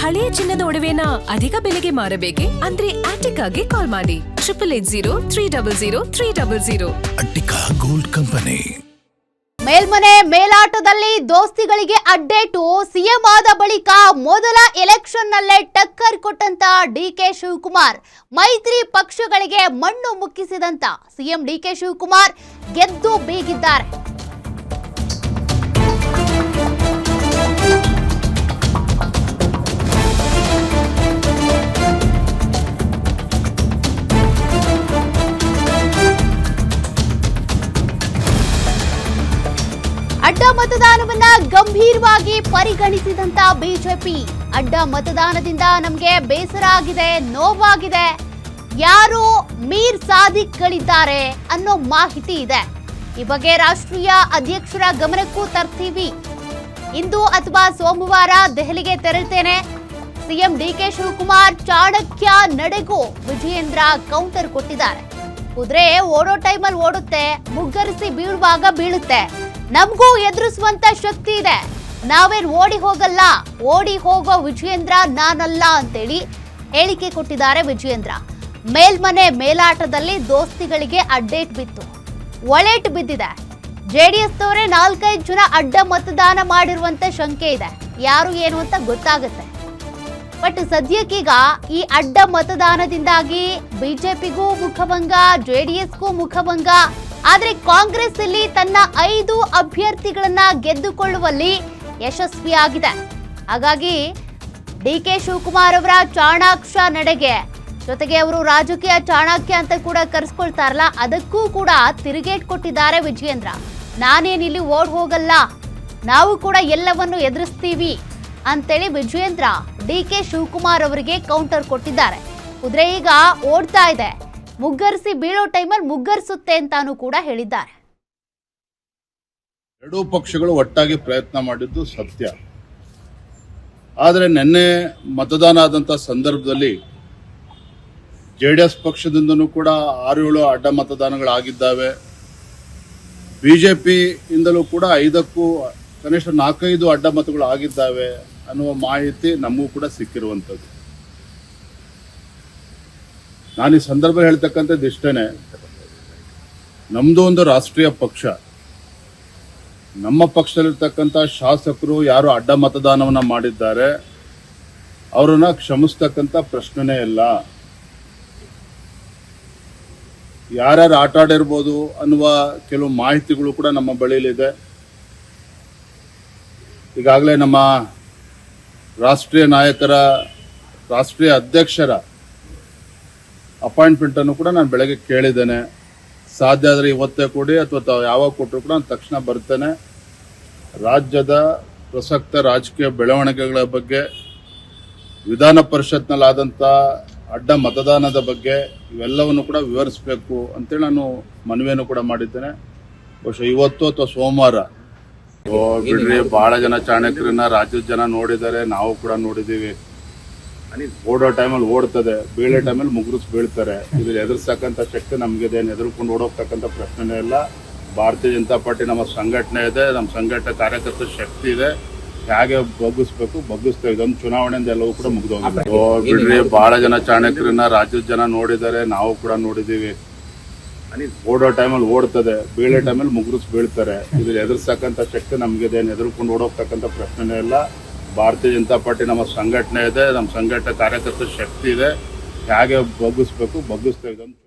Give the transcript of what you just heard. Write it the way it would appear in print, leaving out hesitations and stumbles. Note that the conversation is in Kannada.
ಹಳೆಯ ಚಿನ್ನದ ಒಡವೆನ ಅಧಿಕ ಬೆಲೆಗೆ ಮಾರಬೇಕೆ? ಅಂದ್ರೆ ಆಟಿಕಾಗೆ ಕಾಲ್ ಮಾಡಿ 8880300300. Attica gold company. ಮೇಲ್ಮನೆ ಮೇಲಾಟದಲ್ಲಿ ದೋಸ್ತಿಗಳಿಗೆ ಅಡ್ಡೇಟು. ಸಿಎಂ ಆದ ಬಳಿಕ ಮೊದಲ ಎಲೆಕ್ಷನ್ ನಲ್ಲೇ ಟಕ್ಕರ್ ಕೊಟ್ಟಂತ ಡಿಕೆ ಶಿವಕುಮಾರ್, ಮೈತ್ರಿ ಪಕ್ಷಗಳಿಗೆ ಮಣ್ಣು ಮುಕ್ಕಿಸಿದಂತ ಸಿಎಂ ಡಿಕೆ ಶಿವಕುಮಾರ್ ಗೆದ್ದು ಬೀಗಿದ್ದಾರೆ. ಅಡ್ಡ ಮತದಾನವನ್ನ ಗಂಭೀರವಾಗಿ ಪರಿಗಣಿಸಿದಂತ ಬಿಜೆಪಿ, ಅಡ್ಡ ಮತದಾನದಿಂದ ನಮಗೆ ಬೇಸರ ಆಗಿದೆ, ನೋವಾಗಿದೆ, ಯಾರು ಮೀರ್ ಸಾದಿಕ್ಗಳಿದ್ದಾರೆ ಅನ್ನೋ ಮಾಹಿತಿ ಇದೆ. ಈ ಬಗ್ಗೆ ರಾಷ್ಟ್ರೀಯ ಅಧ್ಯಕ್ಷರ ಗಮನಕ್ಕೂ ತರ್ತೀವಿ. ಇಂದು ಅಥವಾ ಸೋಮವಾರ ದೆಹಲಿಗೆ ತೆರಳುತ್ತೇನೆ. ಸಿಎಂ ಡಿಕೆ ಶಿವಕುಮಾರ್ ಚಾಣಕ್ಯ ನಡೆಗೂ ವಿಜಯೇಂದ್ರ ಕೌಂಟರ್ ಕೊಟ್ಟಿದ್ದಾರೆ. ಕುದುರೆ ಓಡೋ ಟೈಮಲ್ಲಿ ಓಡುತ್ತೆ, ಮುಗ್ಗರಿಸಿ ಬೀಳುವಾಗ ಬೀಳುತ್ತೆ. ನಮಗೂ ಎದುರಿಸುವಂತ ಶಕ್ತಿ ಇದೆ, ನಾವೇನ್ ಓಡಿ ಹೋಗಲ್ಲ, ಓಡಿ ಹೋಗೋ ವಿಜಯೇಂದ್ರ ನಾನಲ್ಲ ಅಂತೇಳಿ ಹೇಳಿಕೆ ಕೊಟ್ಟಿದ್ದಾರೆ ವಿಜಯೇಂದ್ರ. ಮೇಲ್ಮನೆ ಮೇಲಾಟದಲ್ಲಿ ದೋಸ್ತಿಗಳಿಗೆ ಅಡ್ಡೇಟ್ ಬಿತ್ತು, ಒಳೇಟ್ ಬಿದ್ದಿದೆ. ಜೆಡಿಎಸ್ ನವರೇ 4-5 ಜನ ಅಡ್ಡ ಮತದಾನ ಮಾಡಿರುವಂತ ಶಂಕೆ ಇದೆ. ಯಾರು ಏನು ಅಂತ ಗೊತ್ತಾಗುತ್ತೆ. ಬಟ್ ಸದ್ಯಕ್ಕೀಗ ಈ ಅಡ್ಡ ಮತದಾನದಿಂದಾಗಿ ಬಿಜೆಪಿಗೂ ಮುಖಭಂಗ, ಜೆಡಿಎಸ್ಗೂ ಮುಖಭಂಗ. ಆದ್ರೆ ಕಾಂಗ್ರೆಸ್ ಇಲ್ಲಿ ತನ್ನ 5 ಅಭ್ಯರ್ಥಿಗಳನ್ನ ಗೆದ್ದುಕೊಳ್ಳುವಲ್ಲಿ ಯಶಸ್ವಿಯಾಗಿದೆ. ಹಾಗಾಗಿ ಡಿಕೆ ಶಿವಕುಮಾರ್ ಅವರ ಚಾಣಾಕ್ಷ ನಡೆಗೆ, ಜೊತೆಗೆ ಅವರು ರಾಜಕೀಯ ಚಾಣಕ್ಯ ಅಂತ ಕೂಡ ಕರೆಸ್ಕೊಳ್ತಾರಲ್ಲ, ಅದಕ್ಕೂ ಕೂಡ ತಿರುಗೇಟ್ ಕೊಟ್ಟಿದ್ದಾರೆ ವಿಜಯೇಂದ್ರ. ನಾನೇನಿಲ್ಲಿ ಓಡ್ ಹೋಗಲ್ಲ, ನಾವು ಕೂಡ ಎಲ್ಲವನ್ನು ಎದುರಿಸ್ತೀವಿ ಅಂತೇಳಿ ವಿಜಯೇಂದ್ರ ಡಿಕೆ ಶಿವಕುಮಾರ್ ಅವರಿಗೆ ಕೌಂಟರ್ ಕೊಟ್ಟಿದ್ದಾರೆ. ಕುದುರೆ ಈಗ ಓಡ್ತಾ ಇದೆ, ಮುಗ್ಗರಿಸಿ ಬೀಳೋ ಟೈಮಲ್ಲಿ ಮುಗ್ಗರಿಸುತ್ತೆ ಅಂತಾನೂ ಕೂಡ ಹೇಳಿದ್ದಾರೆ. ಎರಡೂ ಪಕ್ಷಗಳು ಒಟ್ಟಾಗಿ ಪ್ರಯತ್ನ ಮಾಡಿದ್ದು ಸತ್ಯ. ಆದರೆ ನಿನ್ನೆ ಮತದಾನ ಆದಂತ ಸಂದರ್ಭದಲ್ಲಿ ಜೆಡಿಎಸ್ ಪಕ್ಷದಿಂದನೂ ಕೂಡ 6-7 ಅಡ್ಡ ಮತದಾನಗಳಾಗಿದ್ದಾವೆ. ಬಿಜೆಪಿ ಇಂದಲೂ ಕೂಡ 5ಕ್ಕೂ ಕನಿಷ್ಠ 4-5 ಅಡ್ಡ ಮತಗಳು ಆಗಿದ್ದಾವೆ ಅನ್ನುವ ಮಾಹಿತಿ ನಮಗೂ ಕೂಡ ಸಿಕ್ಕಿರುವಂಥದ್ದು. ನಾನು ಈ ಸಂದರ್ಭ ಹೇಳ್ತಕ್ಕಂಥದ್ದು ಇಷ್ಟೇನೆ, ನಮ್ದು ಒಂದು ರಾಷ್ಟ್ರೀಯ ಪಕ್ಷ, ನಮ್ಮ ಪಕ್ಷದಲ್ಲಿರ್ತಕ್ಕಂಥ ಶಾಸಕರು ಯಾರು ಅಡ್ಡ ಮತದಾನವನ್ನ ಮಾಡಿದ್ದಾರೆ ಅವರನ್ನ ಕ್ಷಮಿಸ್ತಕ್ಕಂಥ ಪ್ರಶ್ನೆನೇ ಇಲ್ಲ. ಯಾರ್ಯಾರು ಆಟ ಆಡಿರ್ಬೋದು ಅನ್ನುವ ಕೆಲವು ಮಾಹಿತಿಗಳು ಕೂಡ ನಮ್ಮ ಬಳಿಯಲ್ಲಿದೆ. ಈಗಾಗಲೇ ನಮ್ಮ ರಾಷ್ಟ್ರೀಯ ನಾಯಕರ, ರಾಷ್ಟ್ರೀಯ ಅಧ್ಯಕ್ಷರ ಅಪಾಯಿಂಟ್ಮೆಂಟ್ ಅನ್ನು ಕೂಡ ನಾನು ಬೆಳಗ್ಗೆ ಕೇಳಿದ್ದೇನೆ. ಸಾಧ್ಯ ಆದರೆ ಇವತ್ತೇ ಕೊಡಿ ಅಥವಾ ಯಾವಾಗ ಕೊಟ್ಟರು ಕೂಡ ನಾನು ತಕ್ಷಣ ಬರ್ತೇನೆ. ರಾಜ್ಯದ ಪ್ರಸಕ್ತ ರಾಜಕೀಯ ಬೆಳವಣಿಗೆಗಳ ಬಗ್ಗೆ, ವಿಧಾನ ಪರಿಷತ್ನಲ್ಲಾದಂಥ ಅಡ್ಡ ಮತದಾನದ ಬಗ್ಗೆ ಇವೆಲ್ಲವನ್ನು ಕೂಡ ವಿವರಿಸಬೇಕು ಅಂತೇಳಿ ನಾನು ಮನವಿಯನ್ನು ಕೂಡ ಮಾಡಿದ್ದೇನೆ. ಬಹುಶಃ ಇವತ್ತು ಅಥವಾ ಸೋಮವಾರ. ಬಿಡ್ರಿ, ಬಹಳ ಜನ ಚಾಣಕ್ಯರನ್ನ ರಾಜ್ಯದ ಜನ ನೋಡಿದ್ದಾರೆ, ನಾವು ಕೂಡ ನೋಡಿದ್ದೀವಿ. ಓಡೋ ಟೈಮಲ್ಲಿ ಓಡ್ತದೆ, ಬೀಳೋ ಟೈಮಲ್ಲಿ ಮುಗ್ರಿಸಿ ಬೀಳ್ತಾರೆ. ಇದ್ರ ಎದುರಿಸ್ತಕ್ಕಂಥ ಶಕ್ತಿ ನಮಗಿದೆ, ಎದುರ್ಕೊಂಡು ಓಡೋಗ್ತಕ್ಕಂಥ ಪ್ರಶ್ನೆನೇ ಇಲ್ಲ. ಭಾರತೀಯ ಜನತಾ ಪಾರ್ಟಿ ನಮ್ಮ ಸಂಘಟನೆ ಇದೆ, ನಮ್ಮ ಸಂಘಟನೆ ಕಾರ್ಯಕರ್ತರ ಶಕ್ತಿ ಇದೆ. ಹೇಗೆ ಬಗ್ಗಿಸ್ಬೇಕು ಬಗ್ಗಿಸ್ತೇವೆ. ಇದೊಂದು ಚುನಾವಣೆಯಿಂದ ಎಲ್ಲವೂ ಕೂಡ ಮುಗಿದೋಗಿದೆ. ಬಿಡ್ರಿ, ಬಹಳ ಜನ ಚಾಣಕ್ಯರನ್ನ ರಾಜ್ಯದ ಜನ ನೋಡಿದ್ದಾರೆ, ನಾವು ಕೂಡ ನೋಡಿದ್ದೀವಿ. ಓಡೋ ಟೈಮಲ್ಲಿ ಓಡ್ತದೆ, ಬೀಳೋ ಟೈಮಲ್ಲಿ ಮುಗ್ರಿಸಿ ಬೀಳ್ತಾರೆ. ಇದ್ರ ಎದುರಿಸ್ತಕ್ಕಂಥ ಶಕ್ತಿ ನಮಗಿದೆ, ಎದುರ್ಕೊಂಡು ಓಡೋಗ್ತಕ್ಕಂಥ ಪ್ರಶ್ನೆನೇ ಇಲ್ಲ. ಭಾರತೀಯ ಜನತಾ ಪಾರ್ಟಿ ನಮ್ಮ ಸಂಘಟನೆ ಇದೆ, ನಮ್ಮ ಸಂಘಟನೆ ಕಾರ್ಯಕರ್ತರ ಶಕ್ತಿ ಇದೆ. ಹೇಗೆ ಬಗ್ಗಿಸ್ಬೇಕು ಬಗ್ಗಿಸ್ತೇವೆ. ಇದೊಂದು